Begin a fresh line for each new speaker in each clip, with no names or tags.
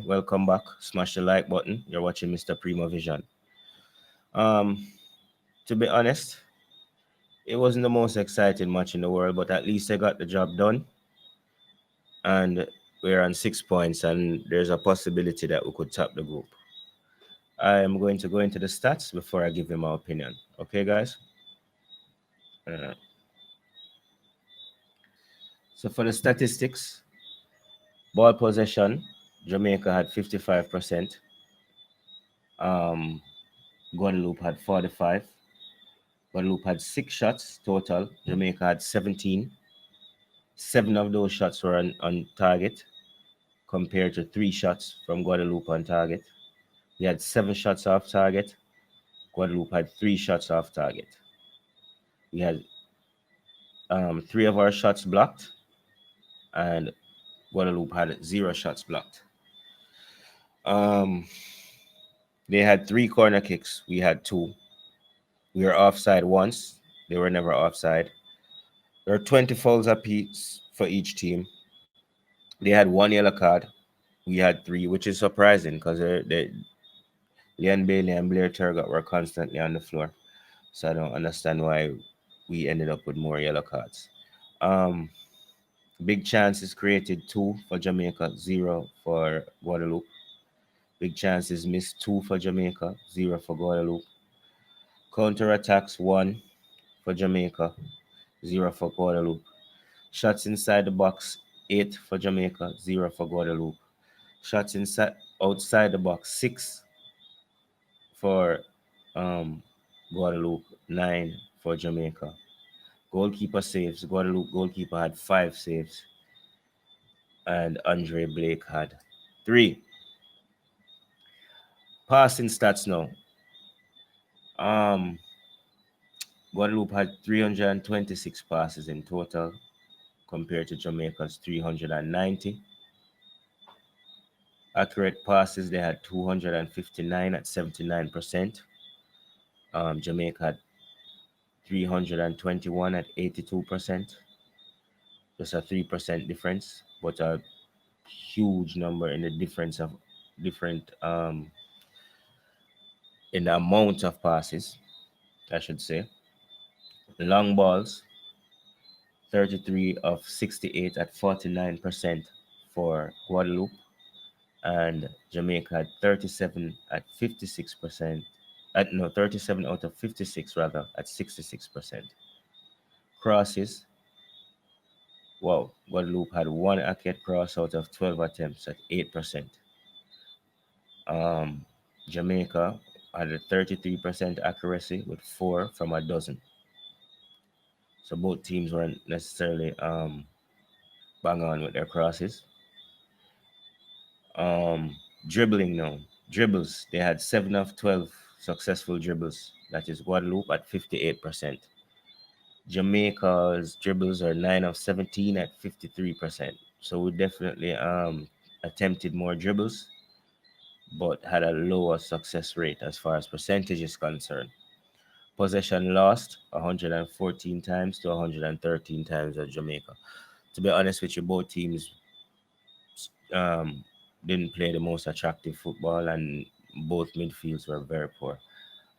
Welcome back. Smash the like button. You're watching Mr. Primo Vision. Um, to be honest, it wasn't the most exciting match in the world, but at least I got the job done. And we're on 6 points, and there's a possibility that we could top the group. I am going to go into the stats before I give you my opinion. Okay, guys? Uh, so for the statistics, ball possession, Jamaica had 55%. Um, Guadeloupe had 45. Guadeloupe had 6 shots total. Jamaica had 17. 7 of those shots were on target compared to 3 shots from Guadeloupe on target. We had 7 shots off target. Guadeloupe had 3 shots off target. We had 3 of our shots blocked, and Guadeloupe had 0 shots blocked. Um, they had 3 corner kicks. We had 2. We were offside once. They were never offside. There were 20 fouls apiece for each team. They had 1 yellow card. We had 3, which is surprising because Leon Bailey and Blair Turgot were constantly on the floor. So I don't understand why we ended up with more yellow cards. Um, Big chances created 2 for Jamaica, 0 for Guadeloupe. Big chances missed 2 for Jamaica, 0 for Guadeloupe. Counter attacks 1 for Jamaica, 0 for Guadeloupe. Shots inside the box 8 for Jamaica, 0 for Guadeloupe. Shots inside outside the box 6 for Guadeloupe, 9 for Jamaica. Goalkeeper saves. Guadeloupe goalkeeper had 5 saves, and Andre Blake had 3. Passing stats now. Um, Guadeloupe had 326 passes in total compared to Jamaica's 390. Accurate passes, they had 259 at 79%. Jamaica had 321 at 82%. Just a 3% difference, but a huge number in the difference of different in the amount of passes, I should say. Long balls, 33 of 68 at 49% for Guadeloupe, and Jamaica had 37 at 56%. No, 37 out of 56 rather at 66%. Crosses, wow, Guadeloupe had 1 accurate cross out of 12 attempts at 8%. Um, Jamaica had a 33% accuracy with 4 from a dozen. So both teams weren't necessarily bang on with their crosses. Um, Dribbling now. Dribbles. They had 7 of 12 successful dribbles. That is Guadeloupe at 58%. Jamaica's dribbles are 9 of 17 at 53%. So we definitely attempted more dribbles, but had a lower success rate as far as percentage is concerned. Possession lost 114 times to 113 times at Jamaica. To be honest with you, both teams um, didn't play the most attractive football, and both midfields were very poor.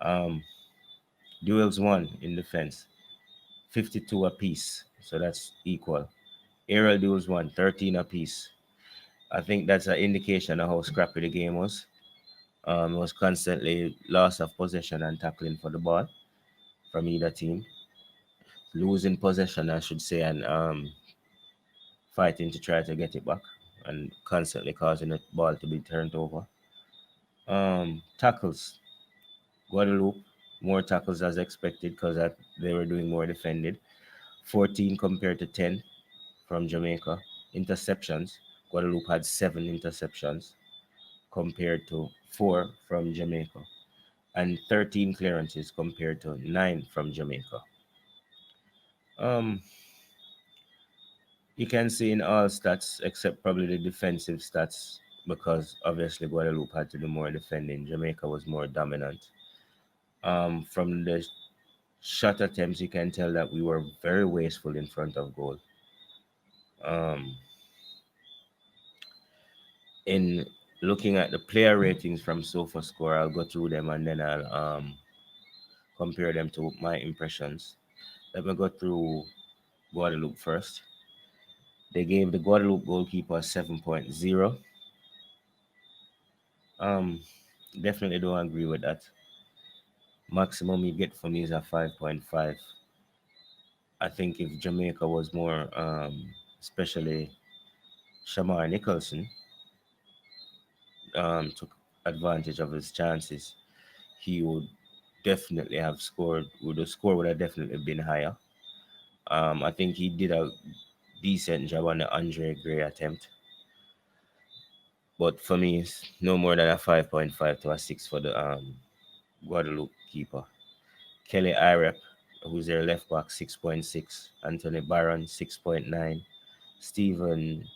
Um, Duels won in defense, 52 apiece, so that's equal. Aerial duels won, 13 apiece. I think that's an indication of how scrappy the game was. It was constantly loss of possession and tackling for the ball from either team, losing possession, I should say, and fighting to try to get it back, and constantly causing the ball to be turned over. Tackles. Guadeloupe, more tackles as expected because they were doing more defended. 14 compared to 10 from Jamaica. Interceptions. Guadeloupe had 7 interceptions compared to 4 from Jamaica. And 13 clearances compared to 9 from Jamaica. Um, you can see in all stats except probably the defensive stats because obviously Guadeloupe had to do more defending. Jamaica was more dominant. From the shot attempts, you can tell that we were very wasteful in front of goal. Um, in Looking at the player ratings from SofaScore, I'll go through them and then I'll compare them to my impressions. Let me go through Guadeloupe first. They gave the Guadeloupe goalkeeper a 7.0. Um, Definitely don't agree with that. Maximum you get from me is a 5.5. I think if Jamaica was more, especially Shamar Nicholson, took advantage of his chances, he would definitely have scored. The score would have definitely been higher. I think he did a decent job on the Andre Gray attempt, but for me, it's no more than a 5.5 to a 6 for the Guadeloupe keeper. Kelly Irep, who's their left back, 6.6. Anthony Barron, 6.9. Stevenson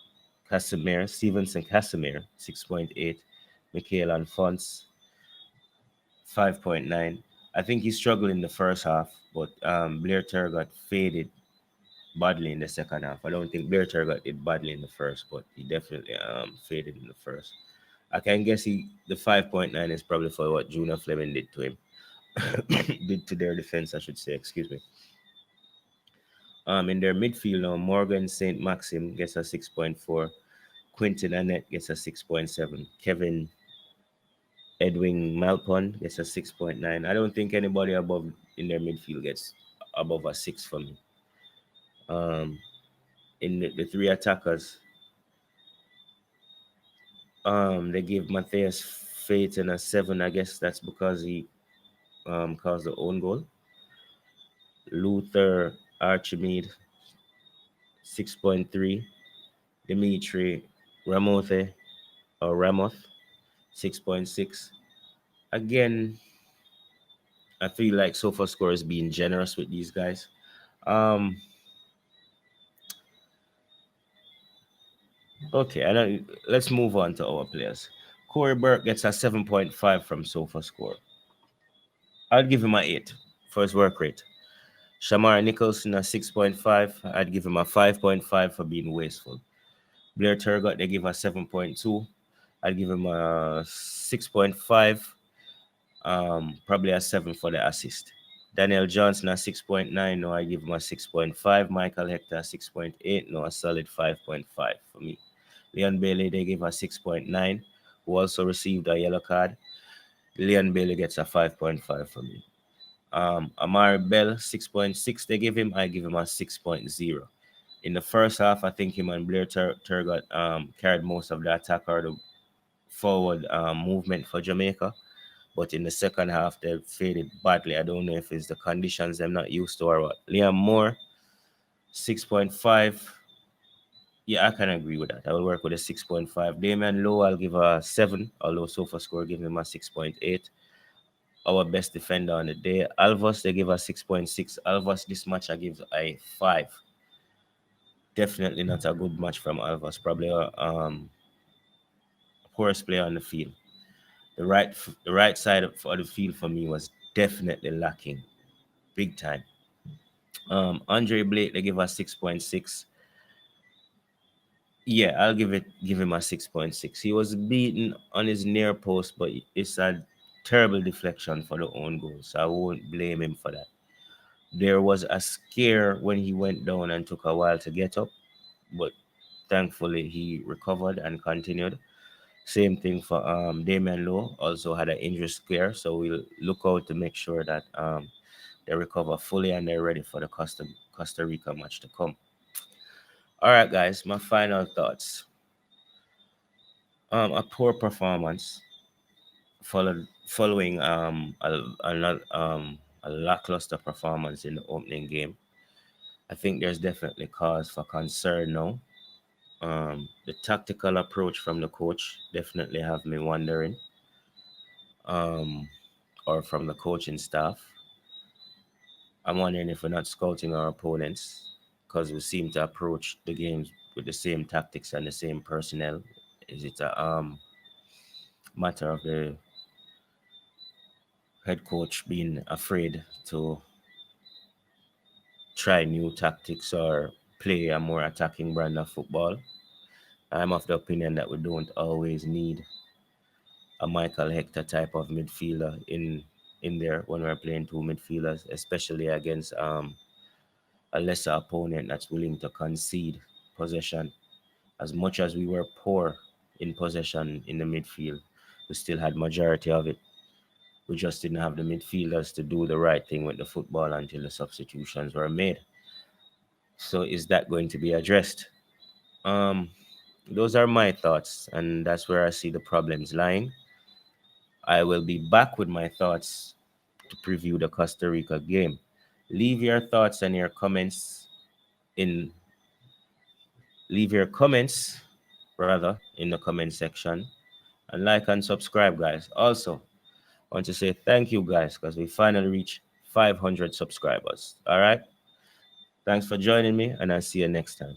Casimir, 6.8. Michael Alphonse, 5.9. I think he struggled in the first half, but Blair Turgot faded badly in the second half. I don't think Blair Turgot did badly in the first, but he definitely faded in the first. I can guess the 5.9 is probably for what Junior Fleming did to him. Did to their defense, I should say, excuse me. In their midfield now, Morgan St. Maxim gets a 6.4. Quinton Annette gets a 6.7. Kevin Edwin Malpon gets a 6.9. I don't think anybody above in their midfield gets above a 6 for me. Um, in the three attackers, they gave Matthias Phaeton a 7. I guess that's because he caused the own goal. Luther Archimede, 6.3. Dimitri Ramoth or Ramoth, 6.6. Again, I feel like SofaScore is being generous with these guys. Um, okay, let's move on to our players. Corey Burke gets a 7.5 from SofaScore. I'd give him a 8 for his work rate. Shamar Nicholson a 6.5. I'd give him a 5.5 for being wasteful. Blair Turgot, they give a 7.2. I'd give him a 6.5. Probably a 7 for the assist. Daniel Johnson a 6.9. No, I give him a 6.5. Michael Hector a 6.8. No, a solid 5.5 for me. Leon Bailey, they give a 6.9, who also received a yellow card. Leon Bailey gets a 5.5 for me. Amari Bell, 6.6, they give him. I give him a 6.0. In the first half, I think him and Blair Turgot carried most of the attack or the forward movement for Jamaica. But in the second half, they faded badly. I don't know if it's the conditions I'm not used to or what. Liam Moore, 6.5. Yeah, I can agree with that. I will work with a 6.5. Damian Lowe, I'll give a 7, although SofaScore give him a 6.8. Our best defender on the day. Alvos, they give a 6.6. Alvos, this match I give a 5. Definitely not a good match from Alvos. Probably a poorest player on the field. The right side of the field for me was definitely lacking big time. Andre Blake, they give us 6.6. Yeah, I'll give him a 6.6. He was beaten on his near post, but it's a terrible deflection for the own goal, so I won't blame him for that. There was a scare when he went down and took a while to get up, but thankfully he recovered and continued. Same thing for Damian Lowe, also had an injury scare, so we'll look out to make sure that they recover fully and they're ready for the Costa Rica match to come. All right, guys, my final thoughts. A poor performance following a lackluster performance in the opening game. I think there's definitely cause for concern now. The tactical approach from the coach definitely have me wondering, um, or from the coaching staff. I'm wondering if we're not scouting our opponents because we seem to approach the games with the same tactics and the same personnel. Is it a matter of the head coach being afraid to try new tactics or play a more attacking brand of football? I'm of the opinion that we don't always need a Michael Hector type of midfielder in there when we're playing two midfielders, especially against a lesser opponent that's willing to concede possession. As much as we were poor in possession in the midfield, we still had majority of it. We just didn't have the midfielders to do the right thing with the football until the substitutions were made. So is that going to be addressed? Um, those are my thoughts, and that's where I see the problems lying. I will be back with my thoughts to preview the Costa Rica game. Leave your thoughts and your comments in leave your comments rather in the comment section, and like and subscribe, guys. Also, I want to say thank you, guys, because we finally reached 500 subscribers. All right. Thanks for joining me, and I'll see you next time.